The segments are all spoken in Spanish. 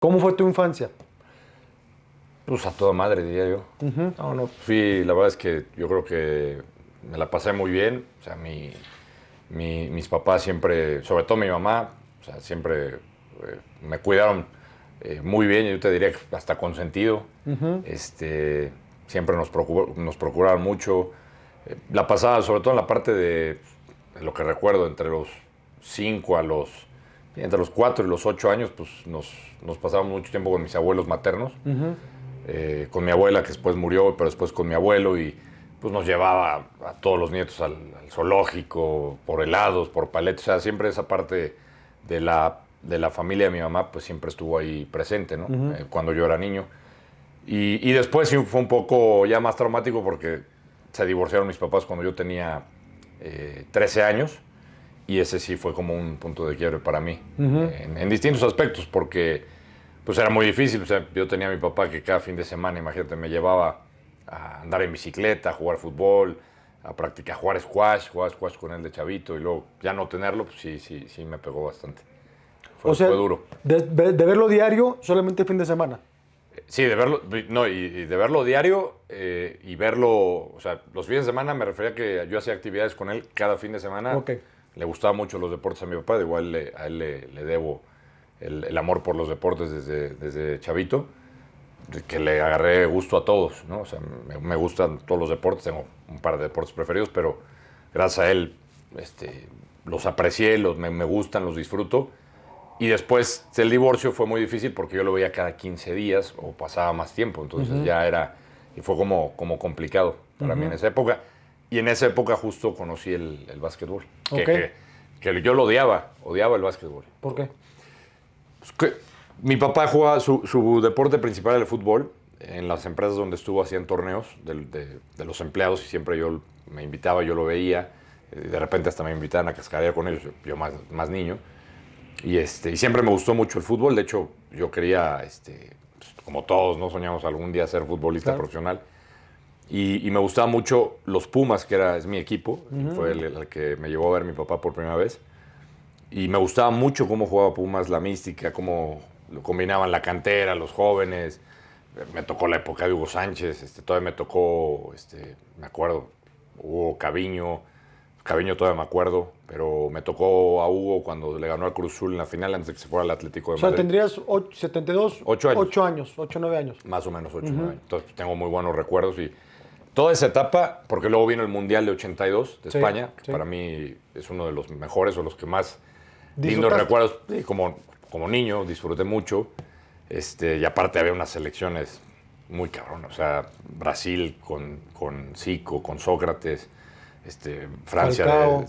¿Cómo fue tu infancia? Pues a toda madre, diría yo. No, fui, la verdad es que yo creo que me la pasé muy bien. O sea, mis papás siempre, sobre todo mi mamá, o sea, siempre me cuidaron muy bien, yo te diría que hasta consentido. Siempre nos procuraron mucho. La pasaba, sobre todo en la parte de lo que recuerdo, entre los 4 y los 8 años, pues nos pasábamos mucho tiempo con mis abuelos maternos. Con mi abuela, que después murió, pero después con mi abuelo, y pues nos llevaba a todos los nietos al zoológico, por helados, por paletos. O sea, siempre esa parte de la familia de mi mamá, pues siempre estuvo ahí presente, ¿no? Cuando yo era niño. Y después sí fue un poco ya más traumático porque se divorciaron mis papás cuando yo tenía 13 años. Y ese sí fue como un punto de quiebre para mí, en distintos aspectos, porque pues era muy difícil. O sea, yo tenía a mi papá que cada fin de semana, imagínate, me llevaba a andar en bicicleta, a jugar fútbol, a practicar, a jugar squash con él de chavito, y luego ya no tenerlo, pues sí me pegó bastante. O sea, fue duro. de verlo diario, solamente el fin de semana. Sí, de verlo, no, y de verlo diario, y verlo, o sea, los fines de semana me refería a que yo hacía actividades con él cada fin de semana. Ok. Le gustaban mucho los deportes a mi papá, igual a él le debo el amor por los deportes desde chavito, que le agarré gusto a todos, ¿no? O sea, me gustan todos los deportes, tengo un par de deportes preferidos, pero gracias a él los aprecié, me gustan, los disfruto. Y después del divorcio fue muy difícil porque yo lo veía cada 15 días o pasaba más tiempo, entonces ya era, y fue como complicado para mí en esa época. Y en esa época justo conocí el básquetbol, que yo lo odiaba el básquetbol. ¿Por qué? Pues mi papá jugaba, su deporte principal era el fútbol. En las empresas donde estuvo hacían torneos de los empleados, y siempre yo me invitaba, yo lo veía. De repente hasta me invitaban a cascarear con ellos, yo más niño. Y siempre me gustó mucho el fútbol. De hecho, yo quería, pues, como todos, ¿no? Soñamos algún día ser futbolista profesional. Y me gustaban mucho los Pumas, es mi equipo. Fue el que me llevó a ver mi papá por primera vez. Y me gustaba mucho cómo jugaba Pumas, la mística, cómo lo combinaban la cantera, los jóvenes. Me tocó la época de Hugo Sánchez, todavía me tocó, me acuerdo, Hugo Caviño. Caviño todavía me acuerdo, pero me tocó a Hugo cuando le ganó al Cruz Azul en la final antes de que se fuera al Atlético de Madrid. O sea, tendrías 72, 8 años. 8 años, 8, 9 años. Más o menos 8 9 años. Entonces tengo muy buenos recuerdos, y toda esa etapa, porque luego vino el Mundial de 82 de España, que para mí es uno de los mejores o los que más lindos recuerdos. Sí, como niño disfruté mucho, y aparte había unas selecciones muy cabronas. O sea, Brasil con Zico, con Sócrates, Francia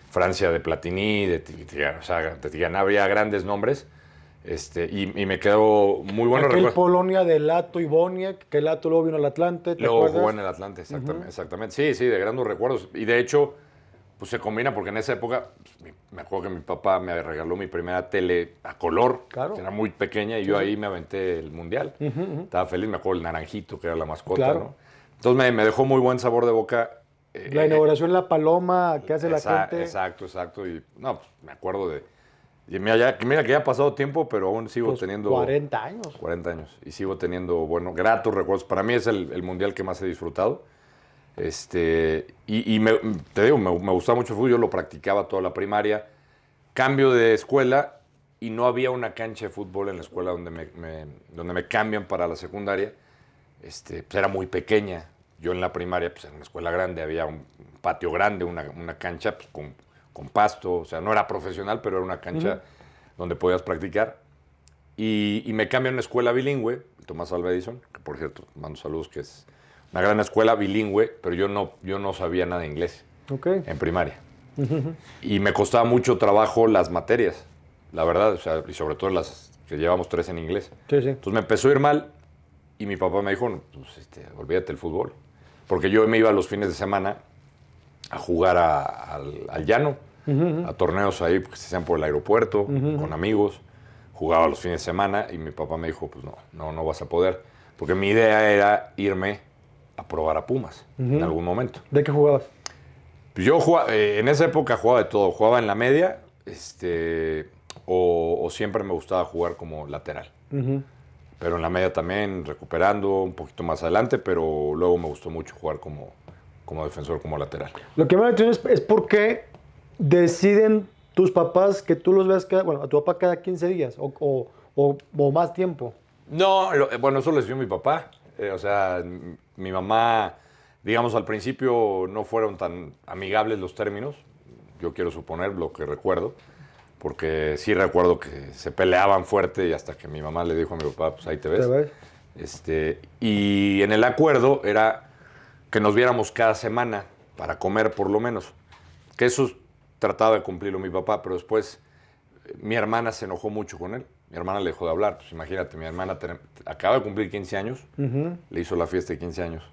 Francia de Platini, o sea, de Tigana, había grandes nombres, y me quedó muy bueno. Polonia de Lato y Boniek, que Lato luego vino al Atlante, ¿te luego acuerdas? jugó en el Atlante, exactamente. Sí, de grandes recuerdos. Y de hecho, pues se combina porque en esa época, pues, me acuerdo que mi papá me regaló mi primera tele a color, claro, que era muy pequeña, y yo ahí me aventé el Mundial. Estaba feliz, me acuerdo el naranjito, que era la mascota, claro, ¿no? Entonces me dejó muy buen sabor de boca. La inauguración La Paloma, que hace la gente. Exacto. Y no, pues, me acuerdo de... Y mira que ya ha pasado tiempo, pero aún sigo Pues teniendo... 40 años. 40 años. Y sigo teniendo, bueno, gratos recuerdos. Para mí es el mundial que más he disfrutado. Te digo, me gustaba mucho el fútbol. Yo lo practicaba toda la primaria. Cambio de escuela y no había una cancha de fútbol en la escuela donde me cambian para la secundaria. Pues era muy pequeña. Yo en la primaria, pues en una escuela grande, había un patio grande, una cancha pues, con pasto. O sea, no era profesional, pero era una cancha donde podías practicar. Y me cambian a una escuela bilingüe, Tomás Alva Edison, que por cierto, mando saludos, que es una gran escuela bilingüe, pero yo no sabía nada de inglés en primaria. Y me costaba mucho trabajo las materias, la verdad, o sea, y sobre todo las que llevamos 3 en inglés. Sí. Entonces me empezó a ir mal, y mi papá me dijo, no, pues, olvídate del fútbol. Porque yo me iba los fines de semana a jugar al llano, a torneos ahí que se hacían por el aeropuerto, con amigos. Jugaba los fines de semana, y mi papá me dijo, pues no vas a poder. Porque mi idea era irme a probar a Pumas en algún momento. ¿De qué jugabas? Pues yo jugaba, en esa época jugaba de todo. Jugaba en la media, o siempre me gustaba jugar como lateral. Pero en la media también, recuperando un poquito más adelante, pero luego me gustó mucho jugar como defensor, como lateral. Lo que me da la atención es por qué deciden tus papás que tú los veas a tu papá cada 15 días o más tiempo. No, bueno, eso lo decidió mi papá. O sea, mi mamá, digamos, al principio no fueron tan amigables los términos. Yo quiero suponer lo que recuerdo. Porque sí recuerdo que se peleaban fuerte y hasta que mi mamá le dijo a mi papá, pues ahí te ves. Y en el acuerdo era que nos viéramos cada semana para comer por lo menos. Que eso trataba de cumplirlo mi papá, pero después mi hermana se enojó mucho con él. Mi hermana le dejó de hablar. Pues imagínate, mi hermana acaba de cumplir 15 años, le hizo la fiesta de 15 años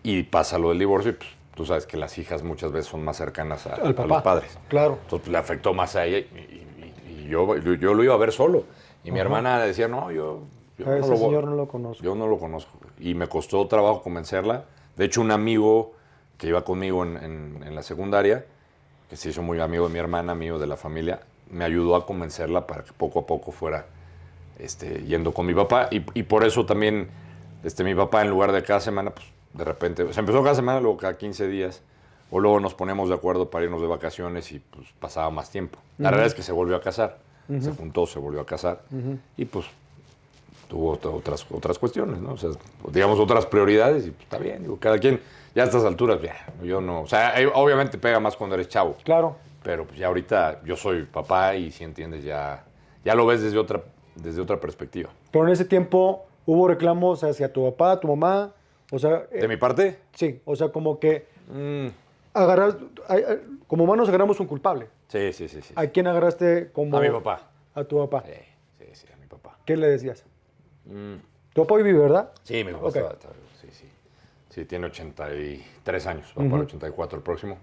y pasa lo del divorcio y pues tú sabes que las hijas muchas veces son más cercanas a los padres. Claro. Entonces pues, le afectó más a ella y yo lo iba a ver solo. Y mi hermana decía, no, yo a ese señor no lo conozco. Yo no lo conozco. Y me costó trabajo convencerla. De hecho, un amigo que iba conmigo en la secundaria, que se hizo muy amigo de mi hermana, amigo de la familia, me ayudó a convencerla para que poco a poco fuera yendo con mi papá. Y por eso también mi papá, en lugar de cada semana, pues de repente, se empezó cada semana, luego cada 15 días, o luego nos poníamos de acuerdo para irnos de vacaciones y pues pasaba más tiempo. La realidad es que se volvió a casar, se juntó, se volvió a casar y pues tuvo otras cuestiones, ¿no? O sea, digamos, otras prioridades y pues, está bien, digo, cada quien, ya a estas alturas, ya, yo no, o sea, obviamente pega más cuando eres chavo. Claro. Pero pues ya ahorita yo soy papá y si entiendes, ya lo ves desde otra perspectiva. Pero en ese tiempo hubo reclamos hacia tu papá, tu mamá, o sea... ¿De mi parte? Sí, o sea, como que como humanos agarramos un culpable. Sí. ¿A quién agarraste como...? A mi papá. A tu papá. Sí, a mi papá. ¿Qué le decías? Tu papá hoy vive, ¿verdad? Sí, mi papá está, sí, tiene 83 años, va para 84 el próximo.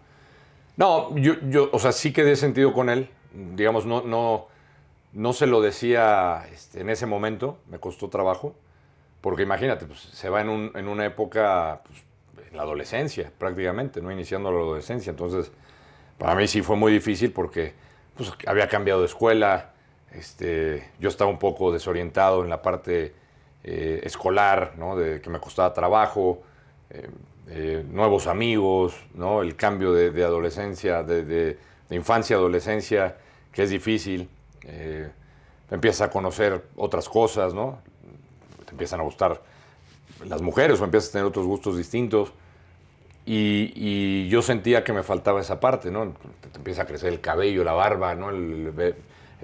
No, yo, o sea, sí que de sentido con él, digamos, no se lo decía en ese momento, me costó trabajo, porque imagínate, pues se va en una época, pues, en la adolescencia prácticamente, ¿no? Iniciando la adolescencia, entonces para mí sí fue muy difícil porque pues, había cambiado de escuela, yo estaba un poco desorientado en la parte escolar, ¿no? De que me costaba trabajo, nuevos amigos, ¿no? El cambio de adolescencia, de infancia a adolescencia, que es difícil. Empiezas a conocer otras cosas, ¿no? Te empiezan a gustar las mujeres o empiezas a tener otros gustos distintos. Y yo sentía que me faltaba esa parte, ¿no? Te empieza a crecer el cabello, la barba, ¿no? El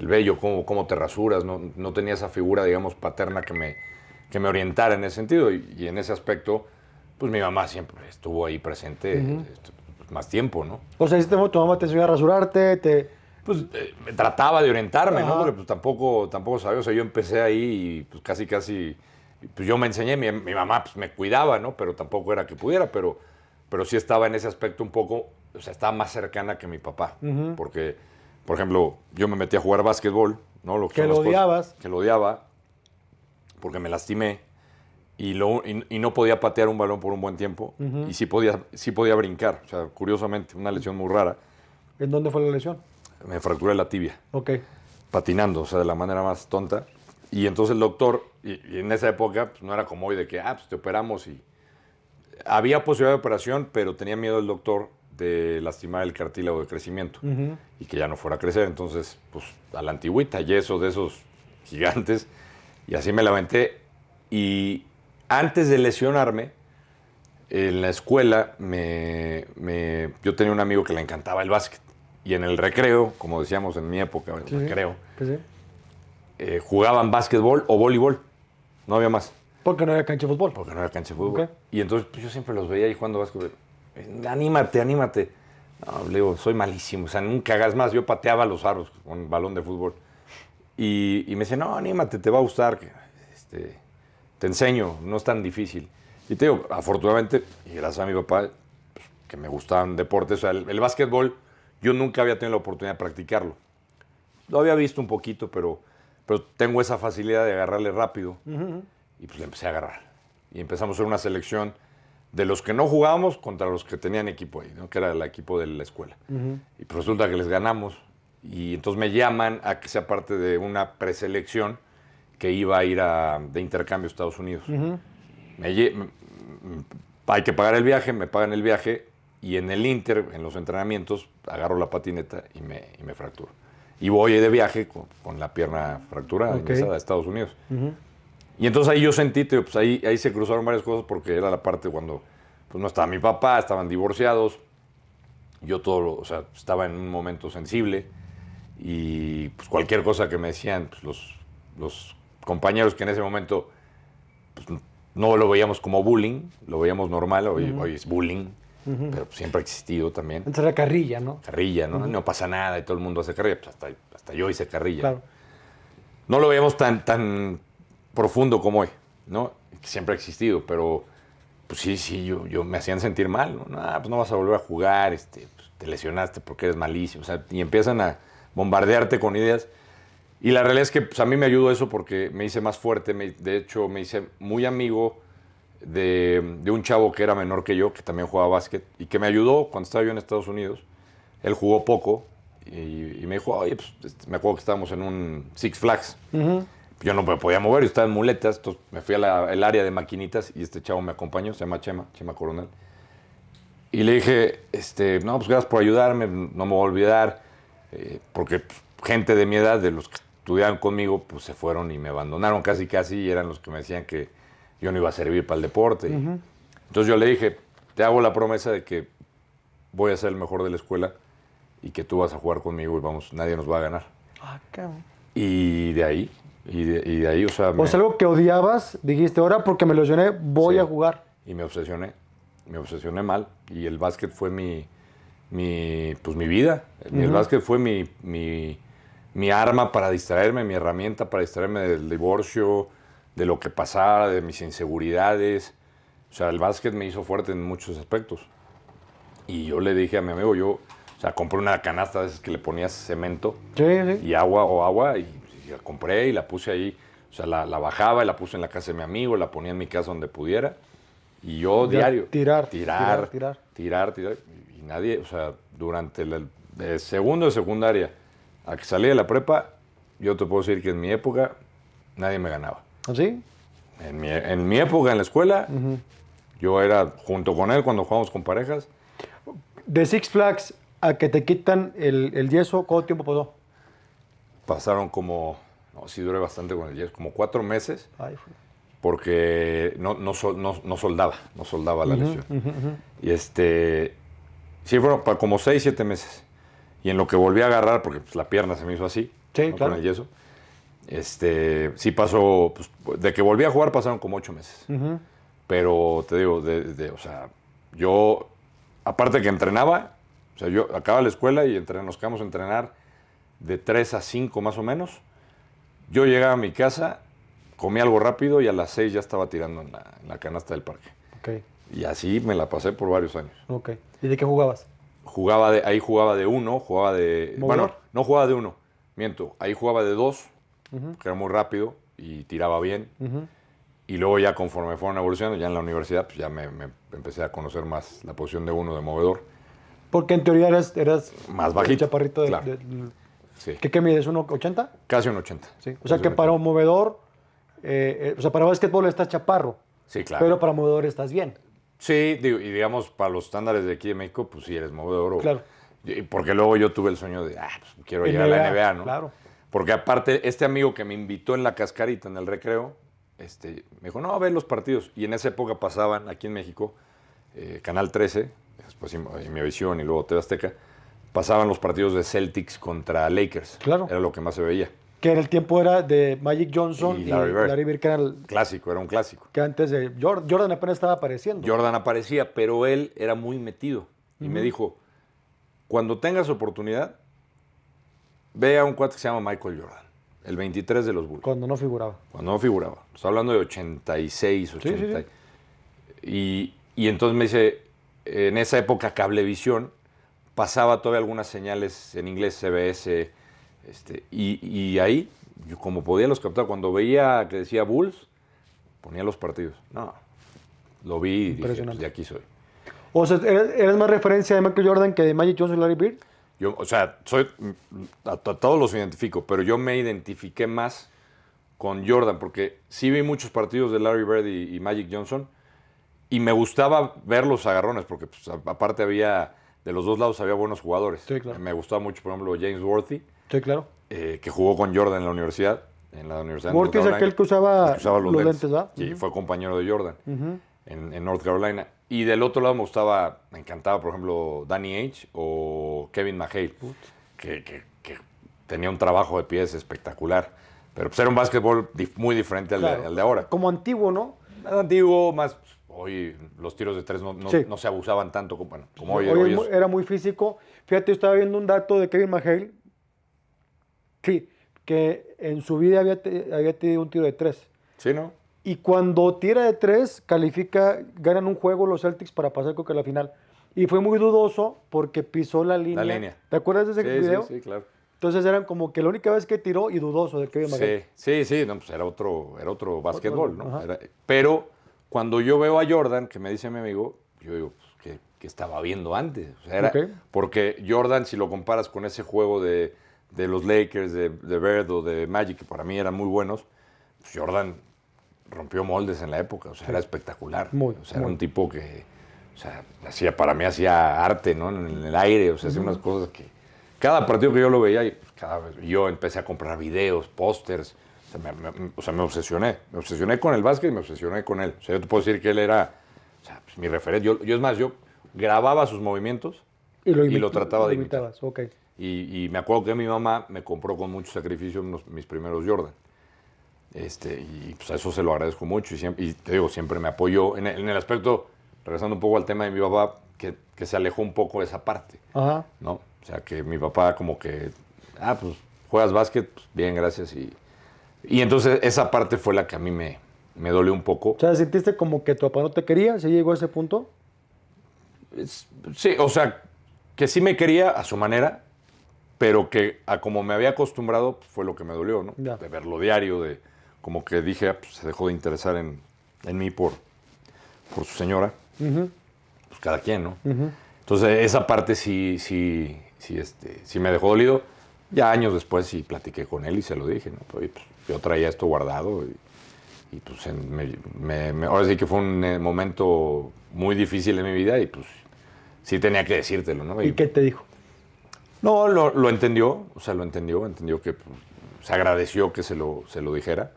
vello, cómo te rasuras. No tenía esa figura, digamos, paterna que me orientara en ese sentido. Y en ese aspecto, pues mi mamá siempre estuvo ahí presente más tiempo, ¿no? O sea, tu mamá te enseñó a rasurarte, Pues me trataba de orientarme, ¿no? Porque pues, tampoco sabía. O sea, yo empecé ahí y pues casi, pues yo me enseñé. Mi mamá pues me cuidaba, ¿no? Pero tampoco era que pudiera, pero sí estaba en ese aspecto un poco, o sea, estaba más cercana que mi papá. Porque, por ejemplo, yo me metí a jugar básquetbol, ¿no? Que lo odiabas. Que lo odiaba, porque me lastimé y no podía patear un balón por un buen tiempo. Y sí podía brincar. O sea, curiosamente, una lesión muy rara. ¿En dónde fue la lesión? Me fracturé la tibia. Ok. Patinando, o sea, de la manera más tonta. Y entonces el doctor, y en esa época, pues no era como hoy de que, pues te operamos y... Había posibilidad de operación, pero tenía miedo el doctor de lastimar el cartílago de crecimiento y que ya no fuera a crecer. Entonces, pues a la antigüita, yeso de esos gigantes. Y así me la aventé. Y antes de lesionarme, en la escuela, yo tenía un amigo que le encantaba el básquet. Y en el recreo, como decíamos en mi época, en el recreo, jugaban básquetbol o voleibol. No había más. Porque no había cancha de fútbol. Porque no había cancha de fútbol. Y entonces pues, yo siempre los veía ahí jugando básquetbol. Anímate. No, le digo, soy malísimo. O sea, nunca hagas más. Yo pateaba los aros con balón de fútbol. Y me dice, no, anímate, te va a gustar. Te enseño, no es tan difícil. Y te digo, afortunadamente, y gracias a mi papá, pues, que me gustaban deportes, o sea, el básquetbol, yo nunca había tenido la oportunidad de practicarlo. Lo había visto un poquito, pero tengo esa facilidad de agarrarle rápido. Y pues le empecé a agarrar. Y empezamos a hacer una selección de los que no jugábamos contra los que tenían equipo ahí, ¿no? Que era el equipo de la escuela. Y pues resulta que les ganamos. Y entonces me llaman a que sea parte de una preselección que iba a ir de intercambio a Estados Unidos. Hay que pagar el viaje, me pagan el viaje y en el Inter, en los entrenamientos, agarro la patineta y me fracturo. Y voy de viaje con la pierna fracturada a Estados Unidos. Y entonces ahí yo sentí, pues ahí se cruzaron varias cosas porque era la parte cuando pues no estaba mi papá, estaban divorciados. Yo estaba en un momento sensible y pues cualquier cosa que me decían pues, los compañeros que en ese momento pues, no lo veíamos como bullying, lo veíamos normal, hoy es bullying, pero pues, siempre ha existido también. Antes era carrilla, ¿no? Carrilla, ¿no? No pasa nada y todo el mundo hace carrilla, pues hasta yo hice carrilla. Claro. No lo veíamos tan profundo como hoy, ¿no? Siempre ha existido, pero pues sí, yo me hacían sentir mal, ¿no? Pues no vas a volver a jugar, pues, te lesionaste porque eres malísimo, o sea, y empiezan a bombardearte con ideas. Y la realidad es que pues, a mí me ayudó eso porque me hice más fuerte, de hecho me hice muy amigo de un chavo que era menor que yo, que también jugaba básquet, y que me ayudó cuando estaba yo en Estados Unidos. Él jugó poco y me dijo, oye, pues, me acuerdo que estábamos en un Six Flags. Yo no me podía mover, yo estaba en muletas, entonces me fui al área de maquinitas y este chavo me acompañó, se llama Chema Coronel. Y le dije, no, pues gracias por ayudarme, no me voy a olvidar, porque gente de mi edad, de los que estudiaban conmigo, pues se fueron y me abandonaron casi, y eran los que me decían que yo no iba a servir para el deporte. Entonces yo le dije, te hago la promesa de que voy a ser el mejor de la escuela y que tú vas a jugar conmigo y nadie nos va a ganar. Ah, cabrón. Y de ahí, o sea... O sea, algo que odiabas, dijiste, ahora porque me lesioné, voy a jugar. Y me obsesioné mal. Y el básquet fue mi vida. El básquet fue mi arma para distraerme, mi herramienta para distraerme del divorcio, de lo que pasara, de mis inseguridades. O sea, el básquet me hizo fuerte en muchos aspectos. Y yo le dije a mi amigo, compré una canasta de esas que le ponías cemento y agua, y la compré y la puse ahí. O sea, la bajaba y la puse en la casa de mi amigo, la ponía en mi casa donde pudiera. Y yo diario. Tirar. Y nadie, o sea, durante el segundo de secundaria a que salí de la prepa, yo te puedo decir que en mi época nadie me ganaba. ¿Así? En mi época en la escuela, yo era junto con él cuando jugábamos con parejas. De Six Flags a que te quitan el yeso, ¿cuánto tiempo pasó? Pasaron sí duré bastante con el yeso, como 4 meses. Ay, porque no soldaba la lesión. Y sí fueron como 6, 7 meses. Y en lo que volví a agarrar, porque pues, la pierna se me hizo así, claro. Con el yeso, sí pasó, pues, de que volví a jugar pasaron como 8 meses. Pero te digo, o sea, yo, aparte que entrenaba, o sea, yo acababa la escuela y nos quedamos a entrenar de 3 a 5 más o menos. Yo llegaba a mi casa, comía algo rápido y a las 6 ya estaba tirando en la canasta del parque. Okay. Y así me la pasé por varios años. Okay. ¿Y de qué jugabas? Ahí jugaba de 1, ¿Movedor? Bueno, no jugaba de 1, miento. Ahí jugaba de 2, que era muy rápido y tiraba bien. Y luego ya conforme fueron evolucionando, ya en la universidad, pues ya me empecé a conocer más la posición de 1 de movedor. Porque en teoría eras más bajito. Chaparrito. Claro. Sí. ¿Qué mides? ¿1.80? Casi un 80. Sí. O sea que para un movedor, o sea, para básquetbol estás chaparro. Sí, claro. Pero para movedor estás bien. Sí, y digamos, para los estándares de aquí de México, pues sí eres movedor. Claro. Porque luego yo tuve el sueño de, pues quiero llegar a la NBA, ¿no? Claro. Porque aparte, este amigo que me invitó en la cascarita, en el recreo, me dijo, no, a ver los partidos. Y en esa época pasaban, aquí en México, Canal 13, después Imevisión y luego TV Azteca, pasaban los partidos de Celtics contra Lakers. Claro. Era lo que más se veía. Que en el tiempo era de Magic Johnson y Larry Bird, que era el clásico, era un clásico. Que antes de Jordan apenas estaba apareciendo. Jordan aparecía, pero él era muy metido. Y me dijo, cuando tengas oportunidad, ve a un cuate que se llama Michael Jordan, el 23 de los Bulls. Cuando no figuraba. Está hablando de 86, 80. Sí. Y entonces me dice, en esa época Cablevisión pasaba todavía algunas señales en inglés, CBS, y ahí, yo como podía los captar, cuando veía que decía Bulls, ponía los partidos. No, lo vi y dije, pues de aquí soy. O sea, ¿eres más referencia de Michael Jordan que de Magic Johnson y Larry Bird? Yo, o sea, a todos los identifico, pero yo me identifiqué más con Jordan, porque sí vi muchos partidos de Larry Bird y Magic Johnson, y me gustaba ver los agarrones, porque pues, aparte había, de los dos lados había buenos jugadores. Sí, claro. Me gustaba mucho, por ejemplo, James Worthy, Sí, claro. que jugó con Jordan en la universidad. En la Universidad de Worthy North es Carolina, aquel que usaba, el que usaba los lentes, ¿verdad? Sí, fue compañero de Jordan en North Carolina. Y del otro lado me encantaba, por ejemplo, Danny Ainge o Kevin McHale, que tenía un trabajo de pies espectacular. Pero pues era un básquetbol muy diferente Claro. al de ahora. Como antiguo, ¿no? Más antiguo, más... Hoy los tiros de tres Sí. no se abusaban tanto como hoy. Hoy era muy físico. Fíjate, yo estaba viendo un dato de Kevin McHale que en su vida había tenido un tiro de 3. Sí, ¿no? Y cuando tira de 3, ganan un juego los Celtics para pasar creo que a la final. Y fue muy dudoso porque pisó la línea. La línea. ¿Te acuerdas de ese video? Sí, claro. Entonces eran como que la única vez que tiró y dudoso de Kevin McHale. Sí, no, pues era otro básquetbol, ¿no? Ajá. Pero cuando yo veo a Jordan, que me dice mi amigo, yo digo, pues, ¿qué estaba viendo antes? O sea, Ok. porque Jordan, si lo comparas con ese juego de los Lakers, de Bird o de Magic, que para mí eran muy buenos, pues Jordan rompió moldes en la época, o sea, era espectacular. O sea, era un tipo que, o sea, para mí hacía arte, ¿no? En el aire, o sea, hacía unas cosas que... Cada partido que yo lo veía, y pues, cada vez yo empecé a comprar videos, pósters, o sea, me obsesioné. Me obsesioné con el básquet y me obsesioné con él. O sea, yo te puedo decir que él era, o sea, pues, mi referente. Yo es más, yo grababa sus movimientos y lo trataba de imitar. Okay. Y me acuerdo que mi mamá me compró con mucho sacrificio mis primeros Jordan. Y pues a eso se lo agradezco mucho. Y te digo, siempre me apoyó en el aspecto, regresando un poco al tema de mi papá, que se alejó un poco de esa parte. Ajá. ¿No? O sea, que mi papá como que, pues juegas básquet, pues, bien, gracias. Y entonces esa parte fue la que a mí me dolió un poco. O sea, ¿sentiste como que tu papá no te quería? ¿Sí llegó a ese punto? Sí, o sea, que sí me quería a su manera, pero que a como me había acostumbrado, pues, fue lo que me dolió, ¿no? Ya. De verlo diario, de como que dije, pues se dejó de interesar en mí por su señora. Pues cada quien, ¿no? Entonces esa parte sí me dejó dolido. Ya años después sí platiqué con él y se lo dije, ¿no? Pues, yo traía esto guardado y pues ahora sí que fue un momento muy difícil en mi vida y pues sí tenía que decírtelo, ¿no? ¿Y qué te dijo? No, lo entendió, o sea, entendió que pues, se agradeció que se lo dijera.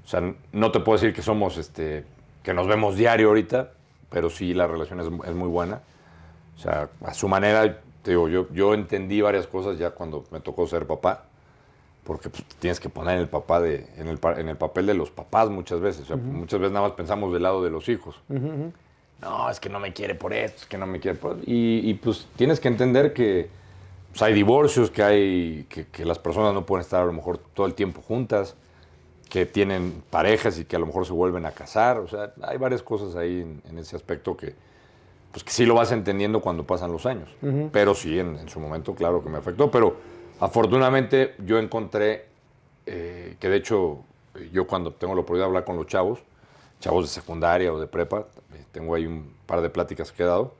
O sea, no te puedo decir que somos, que nos vemos diario ahorita, pero sí la relación es muy buena. O sea, a su manera, te digo, yo entendí varias cosas ya cuando me tocó ser papá, porque pues, tienes que poner en el papel de los papás muchas veces. O sea, muchas veces nada más pensamos del lado de los hijos. No, es que no me quiere por esto, es que no me quiere por... Y pues tienes que entender que pues, hay divorcios, que las personas no pueden estar a lo mejor todo el tiempo juntas, que tienen parejas y que a lo mejor se vuelven a casar. O sea, hay varias cosas ahí en ese aspecto que sí lo vas entendiendo cuando pasan los años. Pero sí, en su momento, claro que me afectó. Pero afortunadamente yo encontré que de hecho yo cuando tengo la oportunidad de hablar con los chavos de secundaria o de prepa, tengo ahí un par de pláticas que he dado,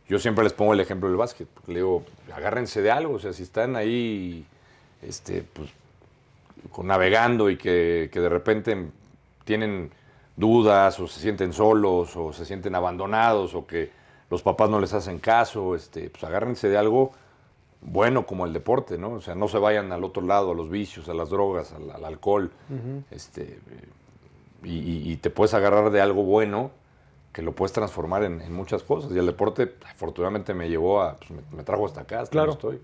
yo siempre les pongo el ejemplo del básquet. Porque le digo, agárrense de algo. O sea, si están ahí, pues, navegando y que de repente tienen dudas o se sienten solos o se sienten abandonados o que los papás no les hacen caso, pues agárrense de algo bueno como el deporte, ¿no? O sea, no se vayan al otro lado, a los vicios, a las drogas, al alcohol. Y te puedes agarrar de algo bueno que lo puedes transformar en muchas cosas. Y el deporte, afortunadamente, me llevó a, pues me trajo hasta acá, hasta donde estoy.